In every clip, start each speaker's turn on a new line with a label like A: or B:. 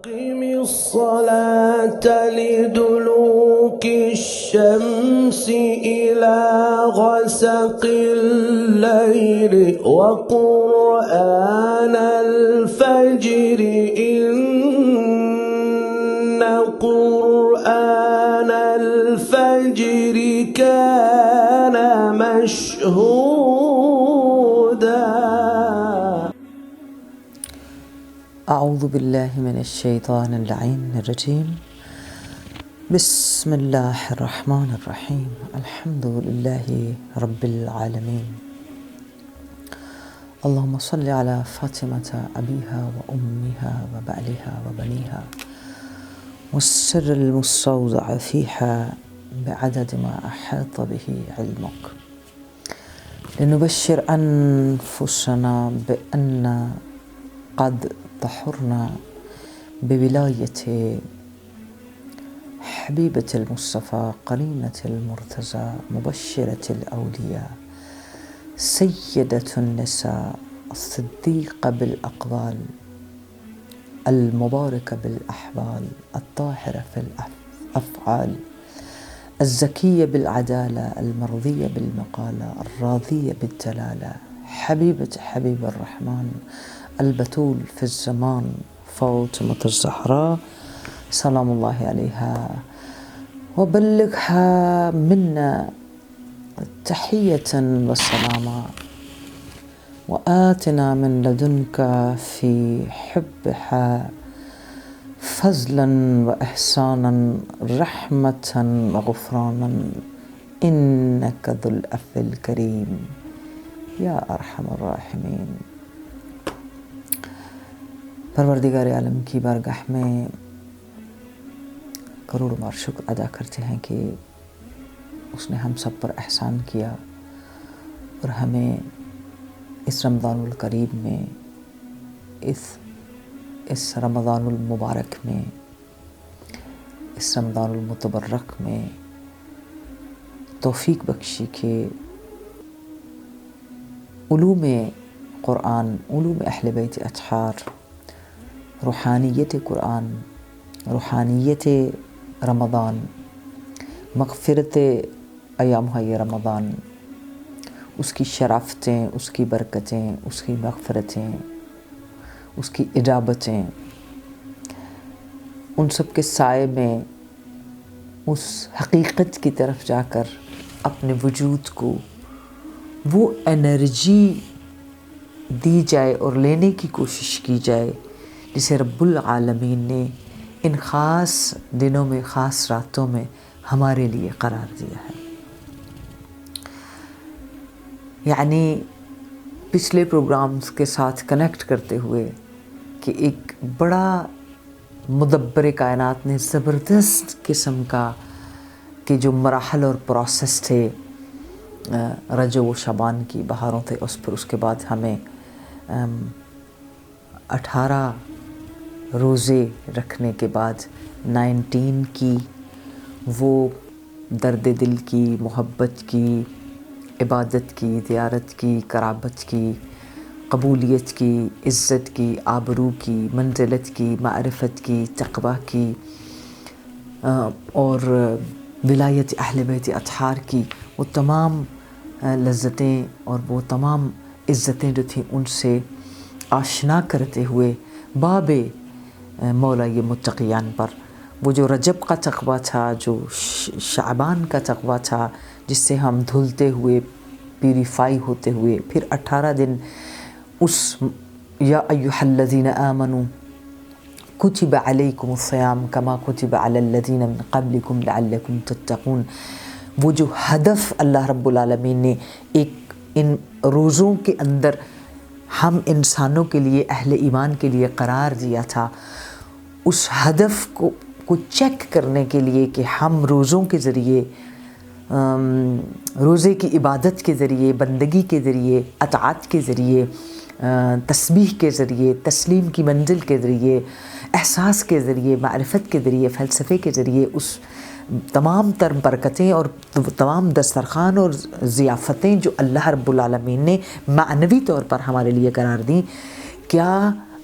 A: أقم الصلاة لدلوك الشمس إلى غسق الليل وقرآن الفجر إن قرآن الفجر كان مشهودا.
B: أعوذ بالله من الشيطان اللعين الرجيم. بسم الله الرحمن الرحيم. الحمد لله رب العالمين. اللهم صل على فاطمة أبيها وأمها وبعلها وبنيها والسر المستودع فيها بعدد ما أحاط به علمك، لنبشر أنفسنا بأن قد طهرنا بولاية حبيبة المصطفى قرينة المرتضى مبشرة الأولياء سيدة النساء الصديقة بالأقوال المباركة بالأحوال الطاهرة في الأفعال الزكية بالعدالة المرضية بالمقالة الراضية بالدلالة حبيبة حبيب الرحمن البتول في الزمان فاطمة الزهراء سلام الله عليها، وبلغها منا تحية وسلاما، وآتنا من لدنك في حبها فضلا وإحسانا رحمة وغفرانا إنك ذو العفو الكريم یا ارحم الراحمین۔ پروردگار عالم کی بارگاہ میں کروڑوں بار شکر ادا کرتے ہیں کہ اس نے ہم سب پر احسان کیا اور ہمیں اس رمضان القریب میں اس رمضان المبارک میں اس رمضان المتبرک میں توفیق بخشی کہ علوم قرآن، علوم اہل بیت اطہار، روحانیت قرآن، روحانیت رمضان، مغفرت ایام رمضان، اس کی شرافتیں، اس کی برکتیں، اس کی مغفرتیں، اس کی اجابتیں، ان سب کے سائے میں اس حقیقت کی طرف جا کر اپنے وجود کو وہ انرجی دی جائے اور لینے کی کوشش کی جائے جسے رب العالمین نے ان خاص دنوں میں، خاص راتوں میں ہمارے لیے قرار دیا ہے۔ یعنی پچھلے پروگرامز کے ساتھ کنیکٹ کرتے ہوئے کہ ایک بڑا مدبر کائنات نے زبردست قسم کا کہ جو مراحل اور پروسیس تھے رجب و شعبان کی بہاروں تھے، اس کے بعد ہمیں 18 روزے رکھنے کے بعد 19 کی وہ درد دل کی، محبت کی، عبادت کی، زیارت کی، قرابت کی، قبولیت کی، عزت کی، آبرو کی، منزلت کی، معرفت کی، تقوی کی اور ولایت اہل بیت اطہار کی وہ تمام لذتیں اور وہ تمام عزتیں جو تھیں ان سے آشنا کرتے ہوئے باب مولای متقیان پر وہ جو رجب کا تقویٰ تھا، جو شعبان کا تقویٰ تھا، جس سے ہم دھلتے ہوئے، پیوریفائی ہوتے ہوئے پھر 18 دن اس یا ایھا الذین آمنوا کتب علیکم الصیام کما کتب علی الذین من قبلکم لعلکم تتقون، وہ جو ہدف اللہ رب العالمین نے ایک ان روزوں کے اندر ہم انسانوں کے لیے، اہل ایمان کے لیے قرار دیا تھا، اس ہدف کو چیک کرنے کے لیے کہ ہم روزوں کے ذریعے، روزے کی عبادت کے ذریعے، بندگی کے ذریعے، اطاعت کے ذریعے، تسبیح کے ذریعے، تسلیم کی منزل کے ذریعے، احساس کے ذریعے، معرفت کے ذریعے، فلسفے کے ذریعے اس تمام تر برکتیں اور تمام دسترخوان اور ضیافتیں جو اللہ رب العالمین نے معنوی طور پر ہمارے لیے قرار دیں، کیا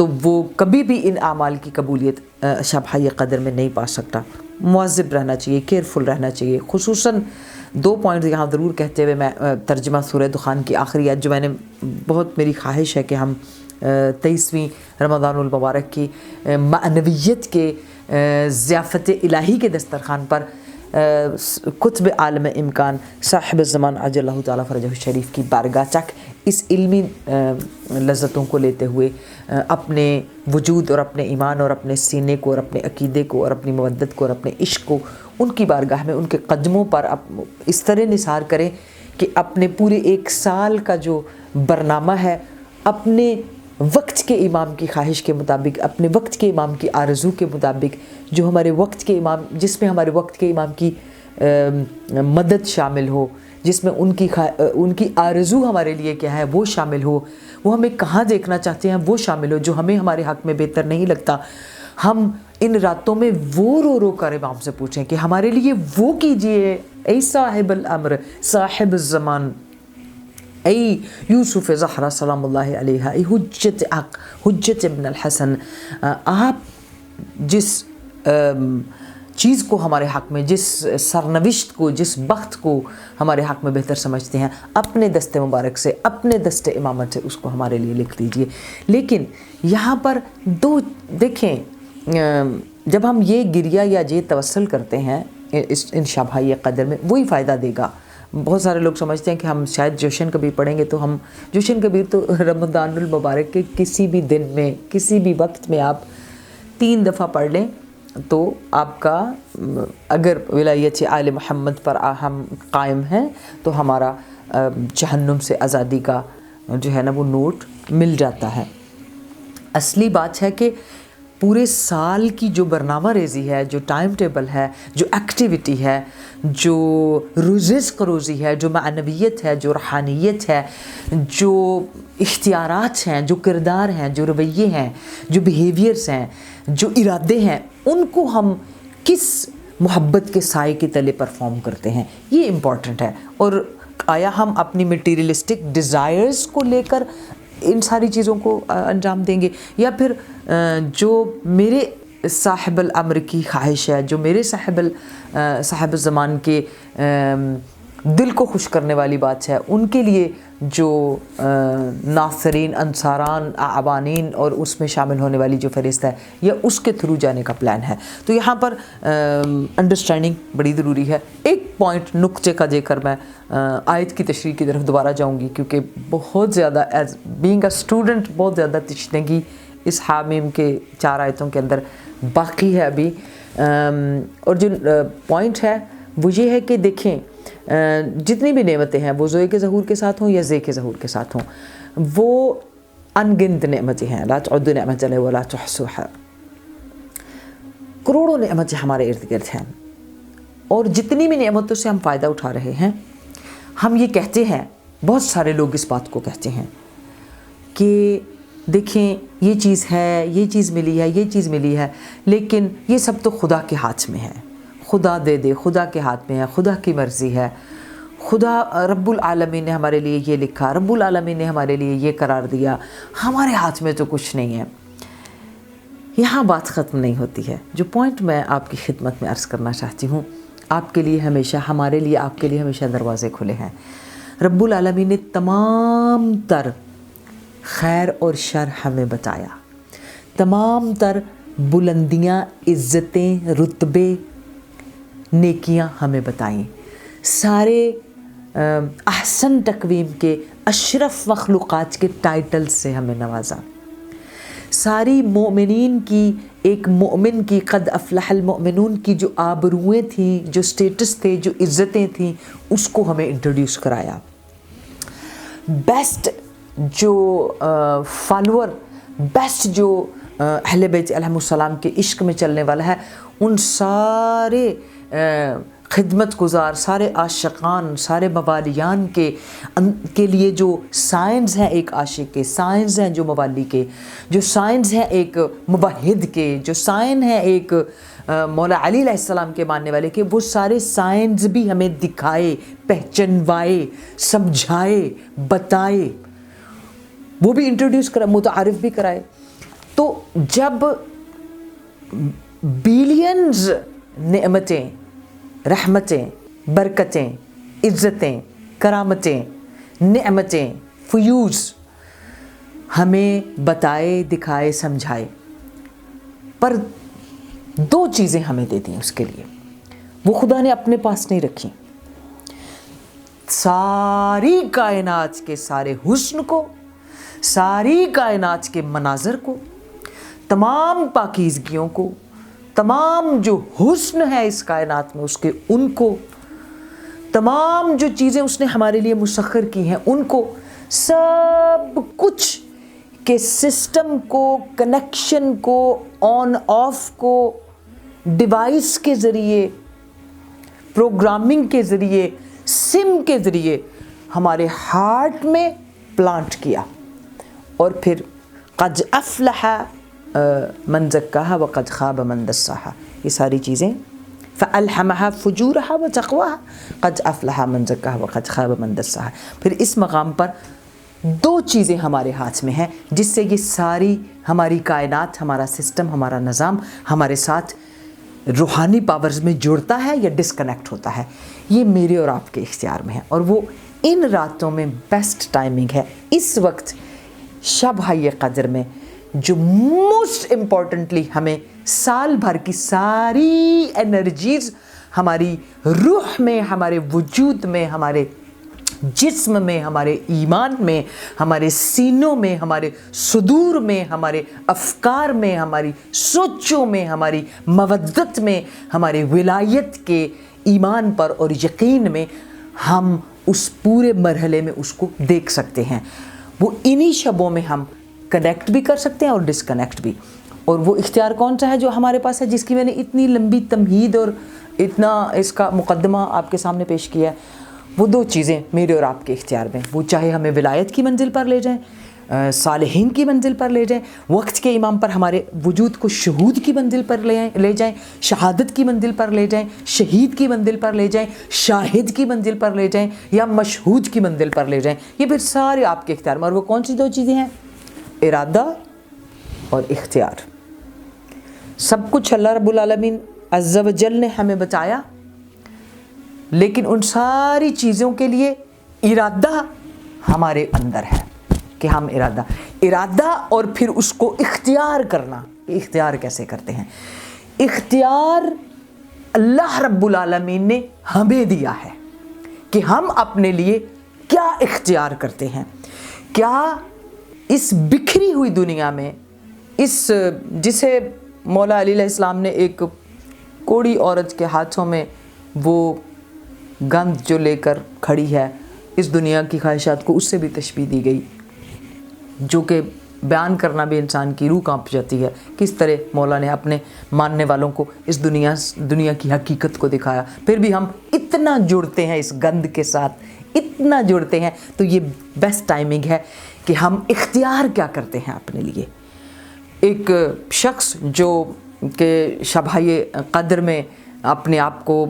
B: تو وہ کبھی بھی ان اعمال کی قبولیت شب قدر میں نہیں پا سکتا. مواظب رہنا چاہیے, کیئرفل رہنا چاہیے. خصوصاً 2 پوائنٹ یہاں ضرور کہتے ہوئے میں ترجمہ سورہ دخان کی آخری آیت جو میں نے بہت میری خواہش ہے کہ ہم 23ویں رمضان المبارک کی معنویت کے ضیافت الہی کے دسترخوان پر قطب عالم امکان صاحب الزمان عجل اللہ تعالیٰ فرجہ الشریف کی بارگاہ تک اس علمی لذتوں کو لیتے ہوئے اپنے وجود اور اپنے ایمان اور اپنے سینے کو اور اپنے عقیدے کو اور اپنی مودت کو اور اپنے عشق کو ان کی بارگاہ میں ان کے قدموں پر اس طرح نثار کریں کہ اپنے پورے 1 سال کا جو برنامہ ہے اپنے وقت کے امام کی خواہش کے مطابق, اپنے وقت کے امام کی آرزو کے مطابق, جو ہمارے وقت کے امام, جس میں ہمارے وقت کے امام کی مدد شامل ہو, جس میں ان کی آرزو ہمارے لیے کیا ہے وہ شامل ہو, وہ ہمیں کہاں دیکھنا چاہتے ہیں وہ شامل ہو, جو ہمیں ہمارے حق میں بہتر نہیں لگتا. ہم ان راتوں میں وہ رو رو کر امام سے پوچھیں کہ ہمارے لیے وہ کیجئے, اے صاحب الامر صاحب الزمان, اے یوسف زہرا سلام اللہ علیہ, اے حجت حق, حجت ابن الحسن, آپ جس چیز کو ہمارے حق میں, جس سرنوشت کو, جس بخت کو ہمارے حق میں بہتر سمجھتے ہیں, اپنے دست مبارک سے, اپنے دست امامت سے اس کو ہمارے لیے لکھ دیجئے. لیکن یہاں پر 2 دیکھیں, جب ہم یہ گریہ یا یہ توسل کرتے ہیں ان شب قدر میں, وہی فائدہ دے گا. بہت سارے لوگ سمجھتے ہیں کہ ہم شاید جوشن کبیر پڑھیں گے تو ہم جوشن کبیر تو رمضان المبارک کے کسی بھی دن میں, کسی بھی وقت میں آپ 3 دفعہ پڑھ لیں تو آپ کا, اگر ولایت آل محمد پر ہم قائم ہیں تو ہمارا جہنم سے آزادی کا جو ہے نا وہ نوٹ مل جاتا ہے. اصلی بات ہے کہ پورے سال کی جو برنامہ ریزی ہے, جو ٹائم ٹیبل ہے, جو ایکٹیویٹی ہے, جو رزق روزی ہے, جو معنویت ہے, جو روحانیت ہے, جو اختیارات ہیں, جو کردار ہیں, جو رویے ہیں, جو بیہیویئرز ہیں, جو ارادے ہیں, ان کو ہم کس محبت کے سائے کے تلے پرفارم کرتے ہیں, یہ امپورٹنٹ ہے. اور آیا ہم اپنی مٹیریلسٹک ڈیزائرز کو لے کر ان ساری چیزوں کو انجام دیں گے, یا پھر جو میرے صاحب الامر کی خواہش ہے, جو میرے صاحب الزمان کے دل کو خوش کرنے والی بات ہے, ان کے لیے جو ناصرین, انصاران, اعوانین اور اس میں شامل ہونے والی جو فہرست ہے, یا اس کے تھرو جانے کا پلان ہے. تو یہاں پر انڈرسٹینڈنگ بڑی ضروری ہے. ایک پوائنٹ نقطے کا دے کر میں آیت کی تشریح کی طرف دوبارہ جاؤں گی, کیونکہ بہت زیادہ ایز بینگ اے اسٹوڈنٹ بہت زیادہ تشنگی اس حامیم کے 4 آیتوں کے اندر باقی ہے ابھی. اور جو پوائنٹ ہے وہ یہ ہے کہ دیکھیں, جتنی بھی نعمتیں ہیں وہ زوئے کے ظہور کے ساتھ ہوں یا زے کے ظہور کے ساتھ ہوں, وہ ان گنت نعمتیں ہیں. لا تعدوا نعمت اللہ ولا تحصوها, کروڑوں نعمتیں ہمارے ارد گرد ہیں, اور جتنی بھی نعمتوں سے ہم فائدہ اٹھا رہے ہیں, ہم یہ کہتے ہیں, بہت سارے لوگ اس بات کو کہتے ہیں کہ دیکھیں یہ چیز ہے, یہ چیز ملی ہے, یہ چیز ملی ہے, لیکن یہ سب تو خدا کے ہاتھ میں ہے, خدا دے دے, خدا کے ہاتھ میں ہے, خدا کی مرضی ہے, خدا رب العالمین نے ہمارے لیے یہ لکھا, رب العالمین نے ہمارے لیے یہ قرار دیا, ہمارے ہاتھ میں تو کچھ نہیں ہے. یہاں بات ختم نہیں ہوتی ہے. جو پوائنٹ میں آپ کی خدمت میں عرض کرنا چاہتی ہوں, آپ کے لیے ہمیشہ, ہمارے لیے, آپ کے لیے ہمیشہ دروازے کھلے ہیں. رب العالمین نے تمام تر خیر اور شر ہمیں بتایا, تمام تر بلندیاں, عزتیں, رتبے, نیکیاں ہمیں بتائیں, سارے احسن تقویم کے اشرف مخلوقات کے ٹائٹل سے ہمیں نوازا, ساری مومنین کی, ایک مومن کی قد افلح المؤمنون کی جو آبروئیں تھیں, جو سٹیٹس تھے, جو عزتیں تھیں, اس کو ہمیں انٹروڈیوس کرایا. بیسٹ جو فالوور, بیسٹ جو اہل بیت علیہ السلام کے عشق میں چلنے والا ہے, ان سارے خدمت گزار, سارے عاشقان, سارے موالیان کے لیے جو سائنز ہیں ایک عاشق کے, سائنز ہیں جو موالی کے, جو سائنز ہیں ایک موحد کے, جو سائن ہیں ایک مولا علی علیہ السلام کے ماننے والے کے, وہ سارے سائنز بھی ہمیں دکھائے, پہچنوائے, سمجھائے, بتائے, وہ بھی انٹروڈیوس کرائے, متعارف بھی کرائے. تو جب بلینز نعمتیں، رحمتیں، برکتیں، عزتیں، کرامتیں، نعمتیں، فیوز ہمیں بتائے، دکھائے، سمجھائے، پر 2 چیزیں ہمیں دے دیں اس کے لیے، وہ خدا نے اپنے پاس نہیں رکھی، ساری کائنات کے سارے حسن کو، ساری کائنات کے مناظر کو، تمام پاکیزگیوں کو، تمام جو حسن ہے اس کائنات میں اس کے ان کو، تمام جو چیزیں اس نے ہمارے لیے مسخر کی ہیں ان کو، سب کچھ کے سسٹم کو، کنیکشن کو، آن آف کو ڈیوائس کے ذریعے، پروگرامنگ کے ذریعے، سم کے ذریعے ہمارے ہارٹ میں پلانٹ کیا، اور پھر قد افلح من زکاہا وقد خاب من دساہا، یہ ساری چیزیں فألہمہا فجورہا وتقواہا قد افلح من زکاہا وقد خاب من دساہا۔ پھر اس مقام پر 2 چیزیں ہمارے ہاتھ میں ہیں جس سے یہ ساری ہماری کائنات، ہمارا سسٹم، ہمارا نظام ہمارے ساتھ روحانی پاورز میں جڑتا ہے یا ڈسکنیکٹ ہوتا ہے۔ یہ میرے اور آپ کے اختیار میں ہے، اور وہ ان راتوں میں بیسٹ ٹائمنگ ہے، اس وقت شب قدر میں، جو موسٹ امپورٹنٹلی ہمیں سال بھر کی ساری انرجیز ہماری روح میں، ہمارے وجود میں، ہمارے جسم میں، ہمارے ایمان میں، ہمارے سینوں میں، ہمارے صدور میں، ہمارے افکار میں، ہماری سوچوں میں، ہماری مودت میں، ہمارے ولایت کے ایمان پر اور یقین میں ہم اس پورے مرحلے میں اس کو دیکھ سکتے ہیں۔ وہ انہی شبوں میں ہم کنیکٹ بھی کر سکتے ہیں اور ڈسکنیکٹ بھی، اور وہ اختیار کون سا ہے جو ہمارے پاس ہے، جس کی میں نے اتنی لمبی تمہید اور اتنا اس کا مقدمہ آپ کے سامنے پیش کیا ہے۔ وہ 2 چیزیں میرے اور آپ کے اختیار میں، وہ چاہے ہمیں ولایت کی منزل پر لے جائیں، صالحین کی منزل پر لے جائیں، وقت کے امام پر ہمارے وجود کو شہود کی منزل پر لے جائیں، شہادت کی منزل پر لے جائیں، شہید کی منزل پر لے جائیں، شاہد کی منزل پر لے جائیں، یا مشہود کی منزل پر لے جائیں، یہ پھر سارے آپ کے اختیار میں۔ اور وہ کون سی 2 چیزیں ہیں؟ ارادہ اور اختیار۔ سب کچھ اللہ رب العالمین عز و جل نے ہمیں بتایا، لیکن ان ساری چیزوں کے لیے ارادہ ہمارے اندر ہے کہ ہم ارادہ اور پھر اس کو اختیار کرنا۔ اختیار کیسے کرتے ہیں؟ اختیار اللہ رب العالمین نے ہمیں دیا ہے کہ ہم اپنے لیے کیا اختیار کرتے ہیں، کیا اس بکھری ہوئی دنیا میں، اس جسے مولا علی علیہ السلام نے ایک کوڑی عورت کے ہاتھوں میں وہ گند جو لے کر کھڑی ہے، اس دنیا کی خواہشات کو اس سے بھی تشبیہ دی گئی، جو کہ بیان کرنا بھی انسان کی روح کانپ جاتی ہے۔ کس طرح مولا نے اپنے ماننے والوں کو اس دنیا کی حقیقت کو دکھایا، پھر بھی ہم اتنا جڑتے ہیں اس گند کے ساتھ، اتنا جڑتے ہیں۔ تو یہ بیسٹ ٹائمنگ ہے کہ ہم اختیار کیا کرتے ہیں اپنے لیے۔ ایک شخص جو کہ شب قدر میں اپنے آپ کو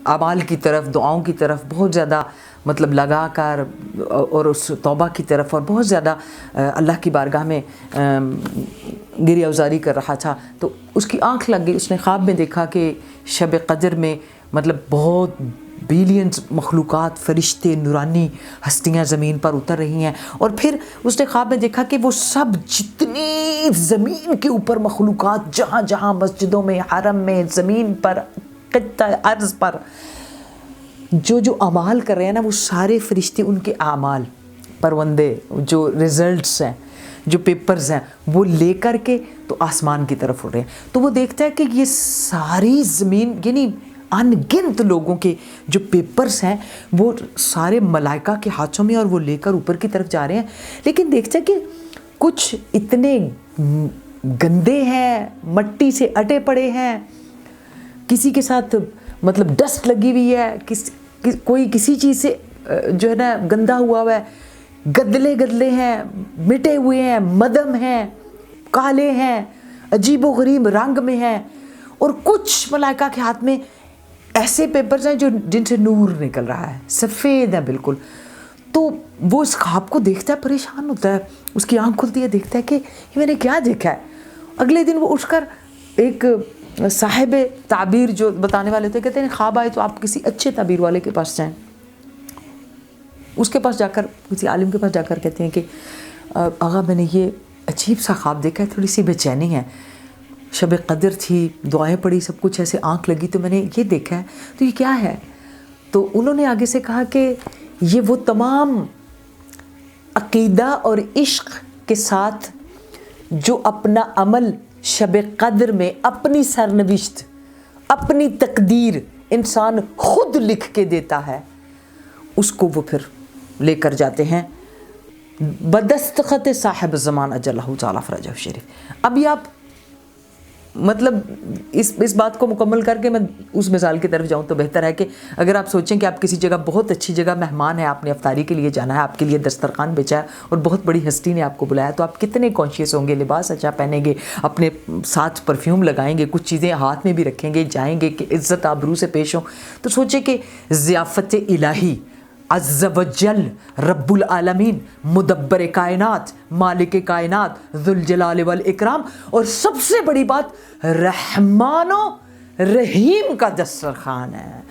B: اعمال کی طرف، دعاؤں کی طرف بہت زیادہ لگا کر، اور اس توبہ کی طرف، اور بہت زیادہ اللہ کی بارگاہ میں گریہ ازاری کر رہا تھا، تو اس کی آنکھ لگ گئی۔ اس نے خواب میں دیکھا کہ شب قدر میں بہت بلینز مخلوقات، فرشتے، نورانی ہستیاں زمین پر اتر رہی ہیں، اور پھر اس نے خواب میں دیکھا کہ وہ سب جتنی زمین کے اوپر مخلوقات، جہاں جہاں مسجدوں میں، حرم میں، زمین پر، خطہ ارض پر جو اعمال کر رہے ہیں نا، وہ سارے فرشتے ان کے اعمال، پروندے، جو ریزلٹس ہیں، جو پیپرز ہیں، وہ لے کر کے تو آسمان کی طرف اڑ رہے ہیں۔ تو وہ دیکھتا ہے کہ یہ ساری زمین، یعنی ان گنت لوگوں کے جو پیپرز ہیں، وہ سارے ملائکہ کے ہاتھوں میں، اور وہ لے کر اوپر کی طرف جا رہے ہیں، لیکن دیکھتا ہے کہ کچھ اتنے گندے ہیں، مٹی سے اٹے پڑے ہیں، کسی کے ساتھ ڈسٹ لگی ہوئی ہے، کوئی کسی چیز سے جو ہے نا گندا ہوا ہے، گدلے ہیں، مٹے ہوئے ہیں، مدم ہیں، کالے ہیں، عجیب و غریب رنگ میں ہیں، اور کچھ ملائکہ کے ہاتھ میں ایسے پیپرز ہیں جن سے نور نکل رہا ہے، سفید ہے بالکل۔ تو وہ اس خواب کو دیکھتا ہے، پریشان ہوتا ہے، اس کی آنکھ کھلتی ہے، دیکھتا ہے کہ یہ میں نے کیا دیکھا ہے۔ اگلے دن وہ اٹھ کر ایک صاحب تعبیر جو بتانے والے تھے کہتے ہیں خواب آئے تو آپ کسی اچھے تعبیر والے کے پاس جائیں. اس کے پاس جا کر کسی عالم کے پاس جا کر کہتے ہیں کہ آغا میں نے یہ عجیب سا خواب دیکھا ہے, تھوڑی سی بے چینی ہے, شب قدر تھی, دعائیں پڑھی, سب کچھ ایسے آنکھ لگی تو میں نے یہ دیکھا ہے, تو یہ کیا ہے؟ تو انہوں نے آگے سے کہا کہ یہ وہ تمام عقیدہ اور عشق کے ساتھ جو اپنا عمل شب قدر میں اپنی سرنوشت, اپنی تقدیر انسان خود لکھ کے دیتا ہے, اس کو وہ پھر لے کر جاتے ہیں بدستخط صاحب زمان اجلہ تعالی فرجہ شریف. اب یہ آپ مطلب اس بات کو مکمل کر کے میں اس مثال کی طرف جاؤں تو بہتر ہے کہ اگر آپ سوچیں کہ آپ کسی جگہ بہت اچھی جگہ مہمان ہے, آپ نے افطاری کے لیے جانا ہے, آپ کے لیے دسترخوان بچا ہے اور بہت بڑی ہستی نے آپ کو بلایا, تو آپ کتنے کانشیس ہوں گے, لباس اچھا پہنیں گے, اپنے ساتھ پرفیوم لگائیں گے, کچھ چیزیں ہاتھ میں بھی رکھیں گے, جائیں گے کہ عزت آبرو سے پیش ہوں. تو سوچیں کہ ضیافت الہی عز و جل رب العالمین مدبر کائنات مالک کائنات ذوالجلال والاکرام اور سب سے بڑی بات رحمان و رحیم کا دسترخوان ہے.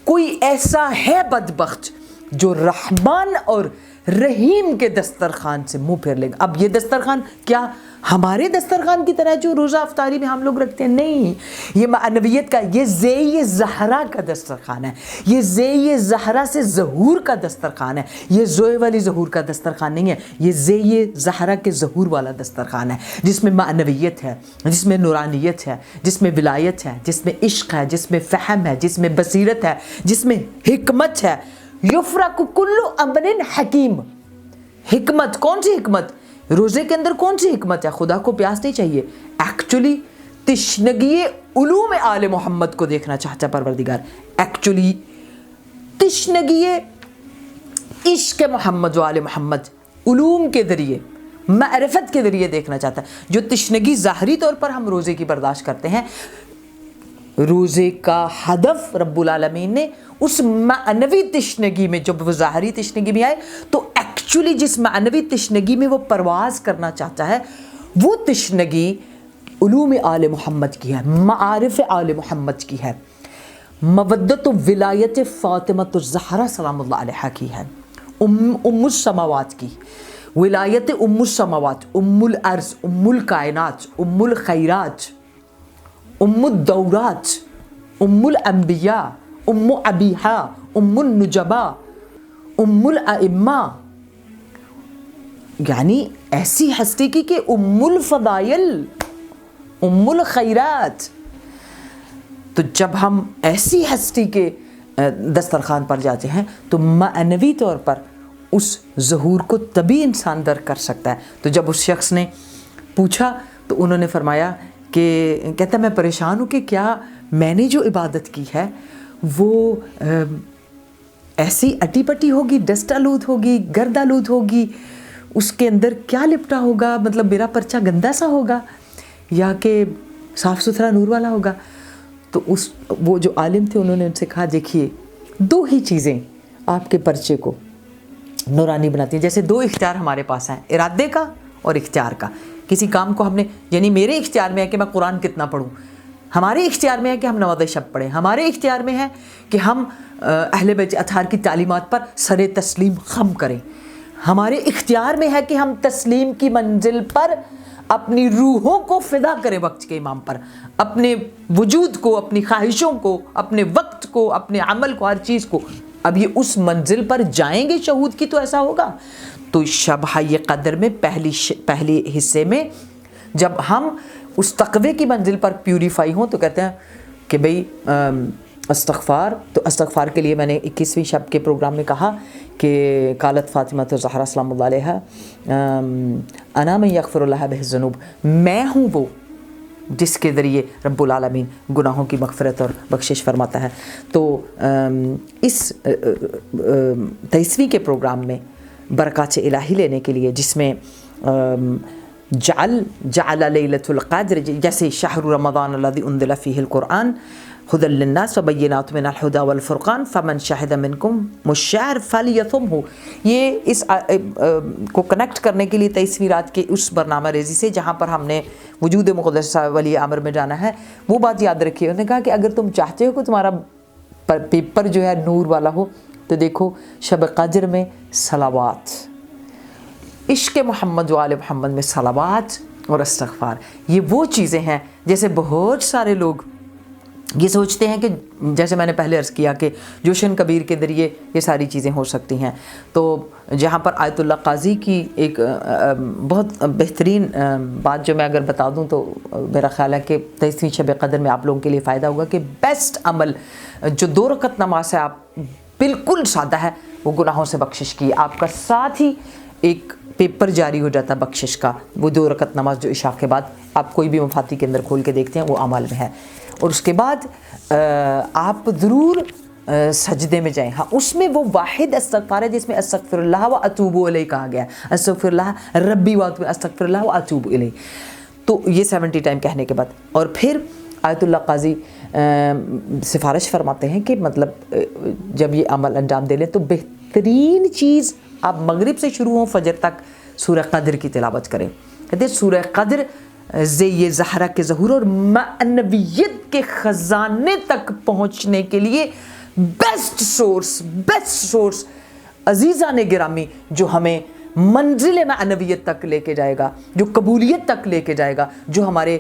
B: کوئی ایسا ہے بدبخت جو رحمان اور رحیم کے دسترخوان سے منہ پھیر لے گا. اب یہ دسترخوان کیا ہمارے دسترخوان کی طرح جو روزہ افطاری میں ہم لوگ رکھتے ہیں؟ نہیں, یہ معنویت کا, یہ زی زہرا کا دسترخوان ہے, یہ زی زہرا سے ظہور کا دسترخوان ہے, یہ زوئے والی ظہور کا دسترخوان نہیں ہے, یہ زی زہرا کے ظہور والا دسترخوان ہے, جس میں معنویت ہے, جس میں نورانیت ہے, جس میں ولایت ہے, جس میں عشق ہے, جس میں فہم ہے, جس میں بصیرت ہے, جس میں حکمت ہے. یفرق کل امر حکیم. حکمت, کون سی حکمت؟ روزے کے اندر کون سی حکمت ہے؟ خدا کو پیاس نہیں چاہیے, ایکچولی تشنگی علوم آل محمد کو دیکھنا چاہتا پروردگار, ایکچولی تشنگی عشق محمد و آل محمد علوم کے ذریعے, معرفت کے ذریعے دیکھنا چاہتا ہے. جو تشنگی ظاہری طور پر ہم روزے کی برداشت کرتے ہیں, روزے کا ہدف رب العالمین نے اس معنوی تشنگی میں, جب وہ ظاہری تشنگی میں آئے تو ایکچولی جس معنوی تشنگی میں وہ پرواز کرنا چاہتا ہے, وہ تشنگی علوم آل محمد کی ہے, معارف آل محمد کی ہے, مودت و ولایت فاطمہ الزہرا سلام اللہ علیہا کی ہے, ام السماوات کی ولایت, ام السماوات, ام الارض, ام الکائنات, ام الخیرات, ام الدورات, ام الانبیاء, ام ابیہا, ام النجبا, ام الائمہ, یعنی ایسی ہستی کی کہ ام الفضائل, ام الخیرات. تو جب ہم ایسی ہستی کے دسترخوان پر جاتے ہیں تو معنوی طور پر اس ظہور کو تبھی انسان درک کر سکتا ہے. تو جب اس شخص نے پوچھا تو انہوں نے فرمایا کہ کہتا میں پریشان ہوں کہ کیا میں نے جو عبادت کی ہے وہ ایسی اٹی پٹی ہوگی, ڈسٹ آلود ہوگی, گرد آلود ہوگی, اس کے اندر کیا لپٹا ہوگا, مطلب میرا پرچہ گندا سا ہوگا یا کہ صاف ستھرا نور والا ہوگا. تو وہ جو عالم تھے انہوں نے ان سے کہا دیکھیے دو ہی چیزیں آپ کے پرچے کو نورانی بناتی ہیں. جیسے دو اختیار ہمارے پاس ہیں, ارادے کا اور اختیار کا. کسی کام کو ہم نے, یعنی میرے اختیار میں ہے کہ میں قرآن کتنا پڑھوں, ہمارے اختیار میں ہے کہ ہم نماز شب پڑھیں, ہمارے اختیار میں ہے کہ ہم اہل بیت اطہار کی تعلیمات پر سر تسلیم خم کریں, ہمارے اختیار میں ہے کہ ہم تسلیم کی منزل پر اپنی روحوں کو فدا کریں وقت کے امام پر, اپنے وجود کو, اپنی خواہشوں کو, اپنے وقت کو, اپنے عمل کو, ہر چیز کو. اب یہ اس منزل پر جائیں گے شہود کی تو ایسا ہوگا. تو شب قدر میں پہلی حصے میں جب ہم اس تقوی کی منزل پر پیوریفائی ہوں تو کہتے ہیں کہ بھئی استغفار. تو استغفار کے لیے میں نے 21ویں شب کے پروگرام میں کہا کہ قالت فاطمہ الزہرا سلام اللہ علیہا انا من یغفر اللہ بہ الذنوب, میں ہوں وہ جس کے ذریعے رب العالمین گناہوں کی مغفرت اور بخشش فرماتا ہے. تو اس 23ویں کے پروگرام میں برکات الہی لینے کے لیے, جس میں جعل لیلۃ القدر, جیسے شہر رمضان الذی انزل فیہ القرآن, ہدی للناس وبینات من الہدی والفرقان فمن شہد منکم الشہر فلیصمہ. یہ اس کو کنیکٹ کرنے کے لیے 23ویں رات کے اس برنامہ ریزی سے جہاں پر ہم نے وجود مقدس ولی امر میں جانا ہے وہ بات یاد رکھیے. انہوں نے کہا کہ اگر تم چاہتے ہو کہ تمہارا پیپر جو ہے نور والا ہو تو دیکھو شب قدر میں صلوات، عشق محمد و آل محمد میں صلوات اور استغفار، یہ وہ چیزیں ہیں. جیسے بہت سارے لوگ یہ سوچتے ہیں کہ جیسے میں نے پہلے عرض کیا کہ جوشن کبیر کے ذریعے یہ ساری چیزیں ہو سکتی ہیں. تو جہاں پر آیت اللہ قاضی کی ایک بہت بہترین بات جو میں اگر بتا دوں تو میرا خیال ہے کہ 23ویں شب قدر میں آپ لوگوں کے لیے فائدہ ہوگا کہ بیسٹ عمل جو 2 رکعت نماز ہے، آپ بالکل سادہ ہے، وہ گناہوں سے بخشش کی. آپ کا ساتھ ہی ایک پیپر جاری ہو جاتا ہے بخشش کا، وہ 2 رکعت نماز جو عشاء کے بعد آپ کوئی بھی مفاتی کے اندر کھول کے دیکھتے ہیں وہ اعمال میں ہے. اور اس کے بعد آپ ضرور سجدے میں جائیں. ہاں اس میں وہ واحد استغفار ہے جس میں استغفر اللہ و اتوب الیہ کہا گیا ہے، استغفر اللہ ربی و استغفر اللہ و اتوب الیہ. تو یہ 70 ٹائم کہنے کے بعد. اور پھر آیت اللہ قاضی سفارش فرماتے ہیں کہ مطلب جب یہ عمل انجام دے لیں تو بہترین چیز آپ مغرب سے شروع ہوں فجر تک سورہ قدر کی تلاوت کریں. کہتے ہیں سورہ قدر یہ زہرا کے ظہور اور معنویت کے خزانے تک پہنچنے کے لیے بیسٹ سورس عزیزان گرامی جو ہمیں منزل معنویت تک لے کے جائے گا، جو قبولیت تک لے کے جائے گا، جو ہمارے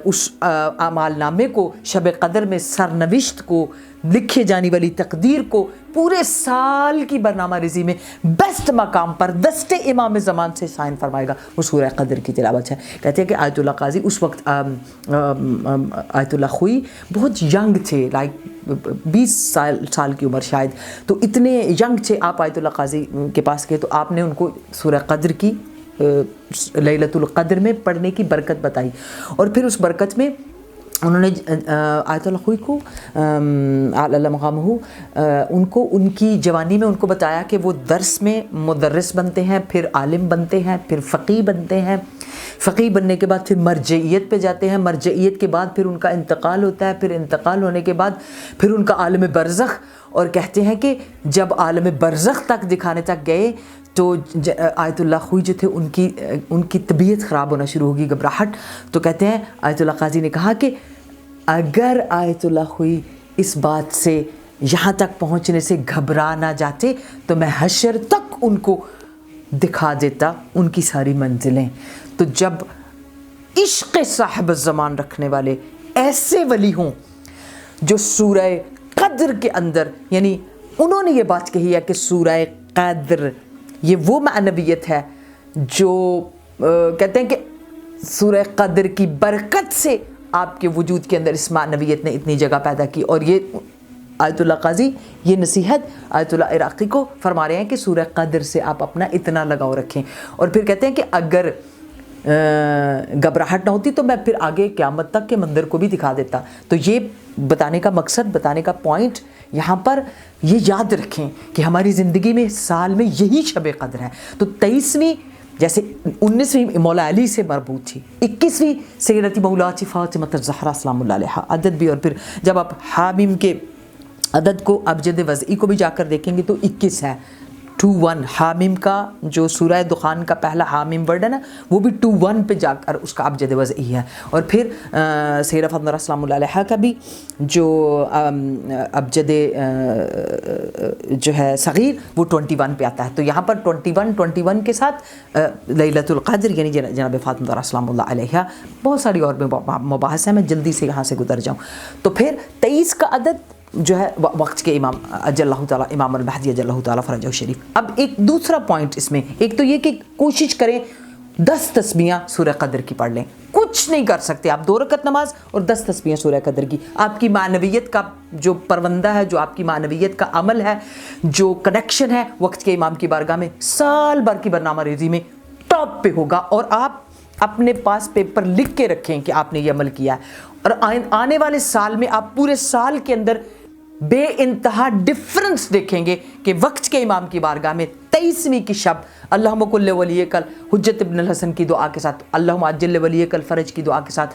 B: اس اعمال نامے کو، شب قدر میں سرنوشت کو، لکھے جانے والی تقدیر کو پورے سال کی برنامہ ریزی میں بیسٹ مقام پر دست امام زمان سے سائن فرمائے گا، وہ سورہ قدر کی تلاوت ہے. کہتے ہیں کہ آیت اللہ قاضی اس وقت آیت اللہ خوئی بہت ینگ تھے، لائک 20 سال کی عمر شاید. تو اتنے ینگ تھے آپ آیت اللہ قاضی کے پاس گئے تو آپ نے ان کو سورہ قدر کی لیلۃ القدر میں پڑھنے کی برکت بتائی. اور پھر اس برکت میں انہوں نے آیت اللہ خوئی کو اللہ مقامہ ان کو ان کی جوانی میں ان کو بتایا کہ وہ درس میں مدرس بنتے ہیں، پھر عالم بنتے ہیں، پھر فقیہ بنتے ہیں، فقیہ بننے کے بعد پھر مرجعیت پہ جاتے ہیں، مرجعیت کے بعد پھر ان کا انتقال ہوتا ہے، پھر انتقال ہونے کے بعد پھر ان کا عالم برزخ. اور کہتے ہیں کہ جب عالم برزخ تک دکھانے تک گئے تو آیت اللہ خوئی جو تھے ان کی طبیعت خراب ہونا شروع ہوگی، گھبراہٹ. تو کہتے ہیں آیت اللہ قاضی نے کہا کہ اگر آیت اللہ خوئی اس بات سے یہاں تک پہنچنے سے گھبرا نہ جاتے تو میں حشر تک ان کو دکھا دیتا ان کی ساری منزلیں. تو جب عشق صاحب الزمان رکھنے والے ایسے ولی ہوں جو سورہ قدر کے اندر، یعنی انہوں نے یہ بات کہی ہے کہ سورہ قدر یہ وہ معنویت ہے جو کہتے ہیں کہ سورہ قدر کی برکت سے آپ کے وجود کے اندر اس معنویت نے اتنی جگہ پیدا کی. اور یہ آیت اللہ قاضی یہ نصیحت آیت اللہ عراقی کو فرما رہے ہیں کہ سورہ قدر سے آپ اپنا اتنا لگاؤ رکھیں. اور پھر کہتے ہیں کہ اگر گھبراہٹ نہ ہوتی تو میں پھر آگے قیامت تک کے منظر کو بھی دکھا دیتا. تو یہ بتانے کا مقصد، بتانے کا پوائنٹ یہاں پر یہ یاد رکھیں کہ ہماری زندگی میں سال میں یہی شب قدر ہے. تو 23ویں جیسے 19ویں مولا علی سے مربوط تھی، 21ویں سیدتی مولاتی فاطمہ الزہرا سلام اللہ علیہا عدد بھی. اور پھر جب آپ حامیم کے عدد کو ابجد وضعی کو بھی جا کر دیکھیں گے تو 21 ہے، 2-1. حامیم کا جو سورہ دخان کا پہلا حامیم ورڈ ہے نا وہ بھی 2-1 پہ جا کر اس کا ابجد وضعی ہے. اور پھر سیدہ فاطمہ سلام اللہ علیہا کا بھی جو ابجد جو ہے صغیر وہ 21 پہ آتا ہے. تو یہاں پر 21 کے ساتھ لیلۃ القدر یعنی جناب فاطمہ سلام اللہ علیہا. بہت ساری اور مباحث ہیں، میں جلدی سے یہاں سے گزر جاؤں. تو پھر 23 کا عدد جو ہے وقت کے امام اجل اللہ تعالیٰ امام المہدی اجل اللہ تعالیٰ فرجہ شریف. اب ایک دوسرا پوائنٹ اس میں، ایک تو یہ کہ کوشش کریں 10 تسبیحاں سورہ قدر کی پڑھ لیں. کچھ نہیں کر سکتے آپ 2 رکعت نماز اور 10 تسبیحاں سورہ قدر کی. آپ کی معنویت کا جو پروندہ ہے، جو آپ کی معنویت کا عمل ہے، جو کنیکشن ہے وقت کے امام کی بارگاہ میں سال بھر کی برنامہ ریزی میں ٹاپ پہ ہوگا. اور آپ اپنے پاس پیپر لکھ کے رکھیں کہ آپ نے یہ عمل کیا ہے. اور آنے والے سال میں آپ پورے سال کے اندر بے انتہا ڈفرنس دیکھیں گے کہ وقت کے امام کی بارگاہ میں 23ویں کی شب اللہم کل ولیک حجت ابن الحسن کی دعا کے ساتھ، اللہم عجل ولیک الفرج کی دعا کے ساتھ